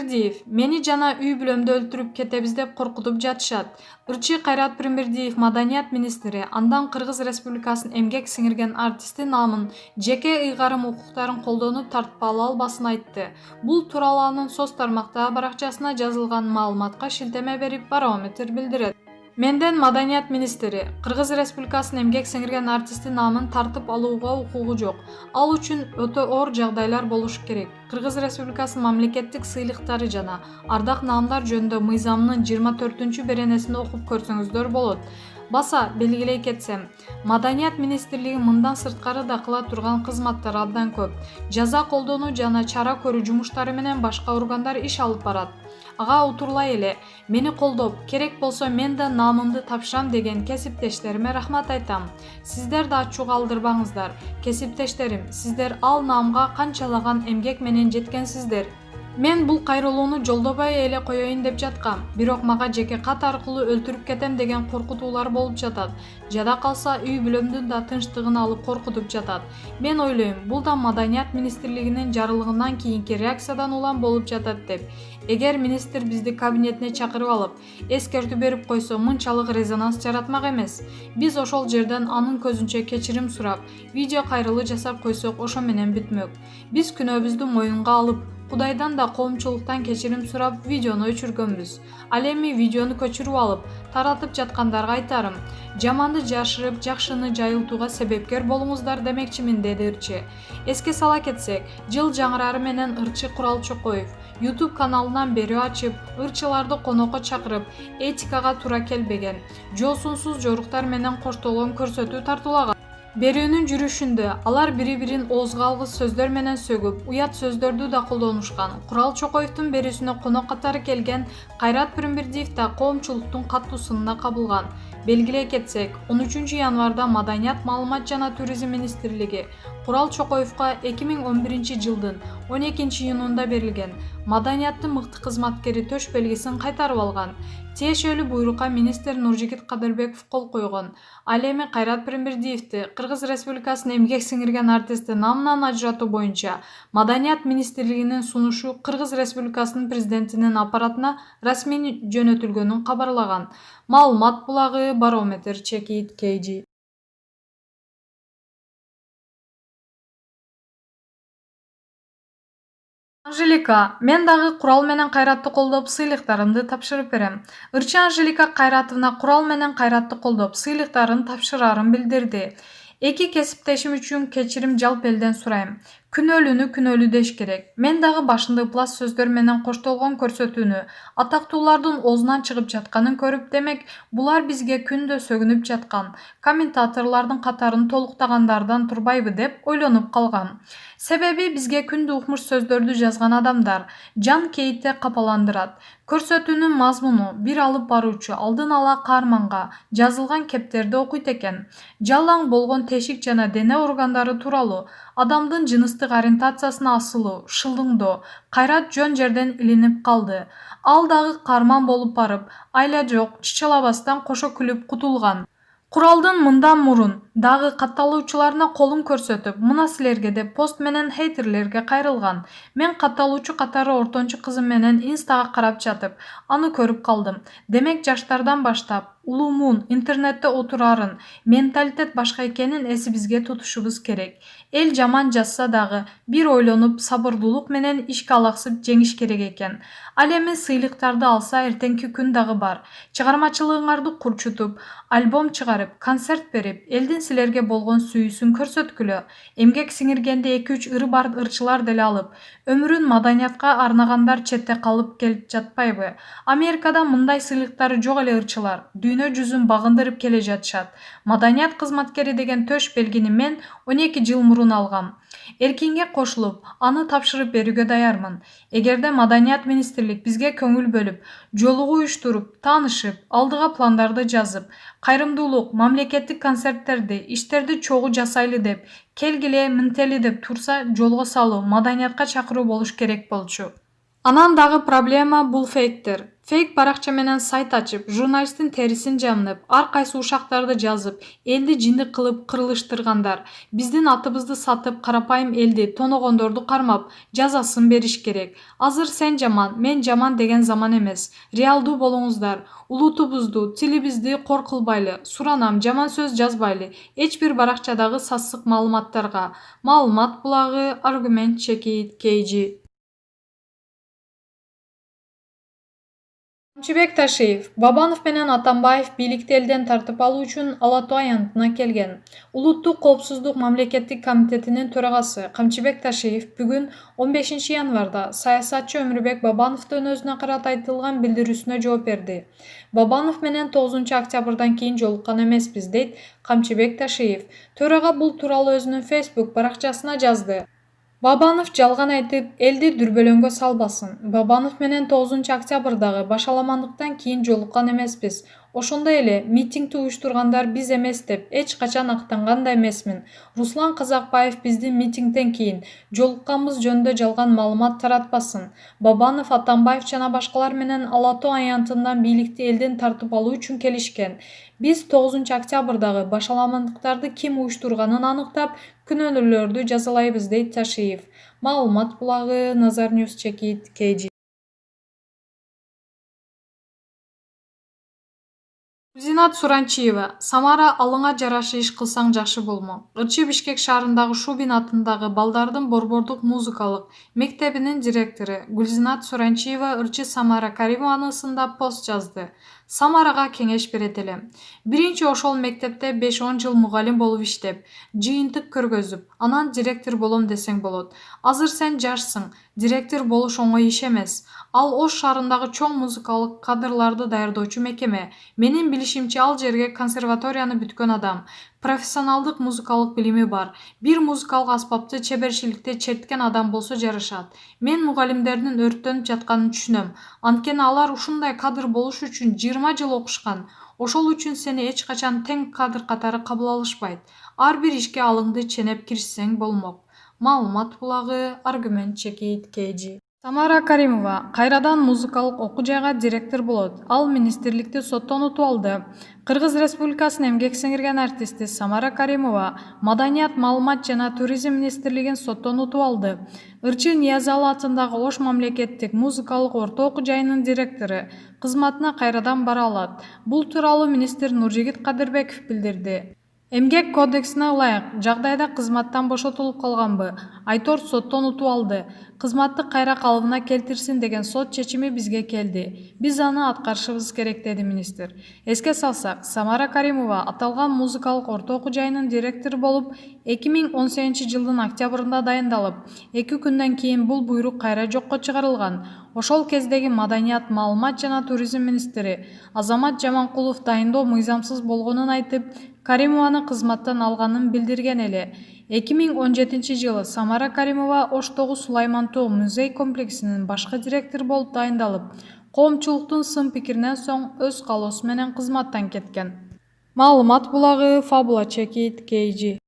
Пирмирдиев, мени жана үй бүлөмдү өлтүрүп кетебиз деп коркутуп жатышат. Ырчы Кайрат Пирмирдиев маданият министри андан Кыргыз Республикасынын эмгек сиңирген артисти наамын, жеке ыйгарым укуктарын колдонуп тартып ала албасын айтты. Бул тууралуу анын соц тармактагы баракчасына жазылган маалыматка шилтеме берип Барометр билдирет. Менден маданият министри Кыргыз Республикасынын эмгек сиңирген артисти наамын тартып алууга укугу жок. Ал үчүн өтө оор жагдайлар болушу керек. Кыргыз Республикасынын мамлекеттик сыйлыктары жана ардак наамдар жөнүндө мыйзамынын 24-беренесин окуп көрсөңүздөр болот. Баса белгилей кетсем, маданият министрлиги мындан сырткары да кыла турган кызматтар абдан көп. Жаза колдонуу жана чара көрүү жумуштары менен башка органдар иш алып барат. Ага утурлай эле мени колдоп, керек болсо мен да наамымды тапшырам деген кесиптештериме рахмат айтам. Сиздер да ачууга алдырбаңыздар. Кесиптештерим, сиздер ал наамга канчалаган эмгек менен жеткенсиздер. Мен бул кайрылууну жолдобой эле коеюн деп жаткам, бирок мага жеке кат аркылуу өлтүрүп кетем деген коркутуулар болуп жатат. Жада калса үй бүлөмдүн да тынчтыгын алып коркутуп жатат. Мен ойлойм, бул да маданият министрлигинин жарылыгынан кийинки реакциядан улам болуп жатат деп. Эгер министр бизди кабинетине чакырып алып, эскертүү берип койсо мынчалык резонанс жаратмак эмес. Биз ошол жерден анын көзүнчө кечирим сурап, видео кайрылуу жасап койсок ошо менен бүтмөк. Биз күнөөбүздү моюнга алып, Кудайдан да коомчулуктан кечирим сурап видеону өчүргөнбүз. Ал эми видеону көчүрүп алып, таратып жаткандарга айтарым: жаманды жашырып, жакшыны жайылтууга себепкер болуңуздар демекчимин, деди ырчы. Эске сала кетсек, жыл жаңырары менен ырчы Курал Чокоев YouTube каналынан берүү ачып, ырчыларды конокко чакырып, этикага туура келбеген, жоосунсуз жоруктар менен коштолгон көрсөтүү тартуулаган. Берүүнүн жүрүшүндө алар бири-бирин оозго алгыс сөздөр менен сөгүп, уят сөздөрдү да колдонушкан. Курал Чокоевдун берүүсүнө конок катары келген Кайрат Пирмирдиев да коомчулуктун каттуу сынына кабылган. Белгилей кетсек, 13 январда Маданият, маалымат жана туризм министрлиги Курал Чокоевго 2011 жылдын 12 июнунда берилген маданияттын мыкты кызматкери төш белгисин кайтарып алган. Тиешелүү буйрукка министр Нуржигит Кадырбеков кол койгон. Ал эми Кайрат Пирмирдиевди Кыргыз Республикасынын эмгек сиңирген артисти наамынан ажыратуу боюнча Маданият министрлигинин сунушу Кыргыз Республикасынын президентинин аппаратына расмий жөнөтүлгөнүн кабарлаган. Маалымат булагы Барометр Чекит KG. Анжелика, мен дагы Курал менен Кайратты колдоп сыйлыктарымды тапшырып берем. Ырчы Анжелика Кайратовна Курал менен Кайратты колдоп сыйлыктарын тапшырарын билдирди. Эки кесиптешим үчүн кечирим жалпы элден сурайм. Күнөөлүүнү күнөөлүү деш керек. Мен дагы башында ыплас сөздөр менен коштолгон көрсөтүүнү, атактуулардын оозунан чыгып жатканын көрүп, демек, булар бизге күндө сөгүнүп жаткан, комментаторлордун катарын толуктагандардан турбайбы деп ойлонуп калгам. Себеби бизге күндө укмуш сөздөрдү жазган адамдар жан кейитте капаландырат. Көрсөтүүнүн мазмуну бир алып баруучу алдын ала каарманга жазылган кептерди окуйт экен. Жалаң болгон тешик жана дене органдары тууралуу, адамдын жыныстык ориентациясына асылуу, шылдыңдоо, Кайрат жөн жерден илинип калды. Ал дагы каарман болуп барып, айла жок, чычалабастан кошо күлүп кутулган. Куралдын мындан мурун дагы катталуучуларына колун көрсөтүп, мына силерге деп пост менен хейтерлерге кайрылган. Мен катталуучу катары ортончу кызым менен инстага карап жатып, аны көрүп калдым. Демек, жаштардан баштап улуумун интернетте отурарын, менталитет башка экенин эсибизге тутушубуз керек. Эл жаман жазса дагы бир ойлонуп, сабырдуулук менен ишке алаксып жеңиш керек экен. Ал эми сыйлыктарды алса эртеңки күн дагы бар. Чыгармачылыгыңарды курчутуп, альбом чыгарып, концерт берип, элдин силерге болгон сүйүүсүн көрсөткүлө. Эмгек сиңиргенде 2-3 ыры бар ырчылар деле алып, өмүрүн маданиятка арнагандар четте калып келип жатпайбы? Америкада мындай сыйлыктары жок эле ырчылар дүйнө жүзүн багындырып келе жатышат. Маданият кызматкери деген төш белгини мен 12 жыл мурун алгам. Эркинге кошулуп, аны тапшырып берүүгө даярмын. Эгерде Маданият министрлик бизге көңүл бөлүп, жолугуу уюштуруп, таанышып, алдыга пландарды жазып, кайрымдуулук, мамлекеттик концерттерди, иштерди чогуу жасайлы деп, келгиле, мынтели деп турса, жолго салуу, маданиятка чакыруу болуш керек болчу. Анан дагы проблема бул фейктер. Фейк баракча менен сайт ачып, журналисттин терисин жамнып, ар кайсы ушактарды жазып, элди жиндик кылып кырылыштыргандар, биздин атыбызды сатып, карапайым элди тоногондорду кармап, жазасын бериш керек. Азыр сен жаман, мен жаман деген заман эмес. Реалдуу болуңуздар. Улутубузду, тилибизди кор кылбайлы. Суранам, жаман сөз жазбайлы. Эч бир баракчадагы сасык маалыматтарга. Маалымат булагы, аргумент чекит, KG. Камчыбек Ташиев, Бабанов менен Атамбаев бийликти элден тартып алуу үчүн Ала Тоо аянтына келген. Улуттук коопсуздук мамлекеттик комитетинин төрагасы Камчыбек Ташиев бүгүн 15 январда саясатчы Өмүрбек Бабановдун өзүнө карата айтылган билдирүүсүнө жооп берди. Бабанов менен 9 октябрдан кийин жолуккан эмеспиз, дейт Камчыбек Ташиев. Төрага бул тууралуу өзүнүн Facebook баракчасына жазды. Бабанов жалган айтып, элди дүрбөлөңгө салбасын. Бабанов менен 9 октябрдагы башаламандыктан кийин жолуккан эмеспиз. Ошондой эле митингди уюштургандар биз эмес деп эч качан актанган да эмесмин. Руслан Казакбаев биздин митингден кийин жолукканыбыз жөнүндө жалган маалымат таратпасын. Бабанов, Атамбаев жана башкалар менен Ала Тоо аянтынан бийликти элден тартып алуу үчүн келишкен. Биз 9 октябрдагы башаламандыктарды ким уюштурганын аныктап, күнөөлүүлөрдү жазалайбыз, дейт Ташиев. Маалымат булагы, Назар Ньюс чекит, KG. Гүлзинат Суранчиева, Самара алыңа жарашы иш кылсаң жакшы болмок. Ырчы Бишкек шаарындагы Шубин атындагы балдардын борбордук музыкалык мектебинин директору Гүлзинат Суранчиева Ырчы Самара Каримованы сындап пост жазды. Самарага кеңеш берет элем. Биринчи ошол мектепте 5-10 жыл мугалим болуп иштеп, жыйынтык көргөзүп, анан директор болом десең болот. Азыр сен жашсың, директор болуш оңой иш эмес. Ал Ош шаарындагы чоң музыкалык кадрларды даярдоочу мекеме. Менин билишимче, ал жерге консерваторияны бүткөн адам, профессионалдык музыкалык билими бар. Бир музыкалык аспапты чеберчиликте черткен адам болсо жарашат. Мен мугалимдердин өрттөнүп жатканын түшүнөм. Анткени алар ушундай кадр болуш үчүн 20 жыл окушкан. Ошол үчүн сени эч качан тең кадр катары кабыл алышпайт. Ар бир ишке алыңды ченеп киришсең болмок. Маалымат булагы, аргумент чекит, KG. Самара Каримова кайрадан музыкалык окуу жайга директор болот. Ал министрликти соттон утуп алды. Кыргыз Республикасынын эмгек сиңирген артисти Самара Каримова Маданият, маалымат жана туризм министрлигин соттон утуп алды. Ырчы Ниязалы атындагы Ош мамлекеттик музыкалык орто окуу жайынын директору кызматына кайрадан бара алат. Бул тууралуу министр Нуржигит Кадырбеков билдирди. Эмгек кодексине ылайык жагдайда кызматтан бошотулуп калганбы? Айтор соттон утуп алды. Кызматты кайра калыбына келтирсин деген сот чечими бизге келди. Биз аны аткарышыбыз керек, деди министр. Эске салсак, Самара Каримова аталган музыкалык орто окуу жайынын директору болуп 2018 жылдын октябрында дайындалып, 2 күндөн кийин бул буйрук кайра жокко чыгарылган. Ошол кездеги Маданият, маалымат жана туризм министри Азамат Жаманкулов дайындоо мыйзамсыз болгонун айтып, Каримованы кызматтан алганын билдирген эле. 2017 жылы Самара Каримова Оштогу Сулайман Тоо музей комплексинин башкы директору болуп дайындалып, коомчулуктун сын пикиринен соң өз каалоосу менен кызматтан кеткен. Маалымат булагы, Фабула чекит, KG.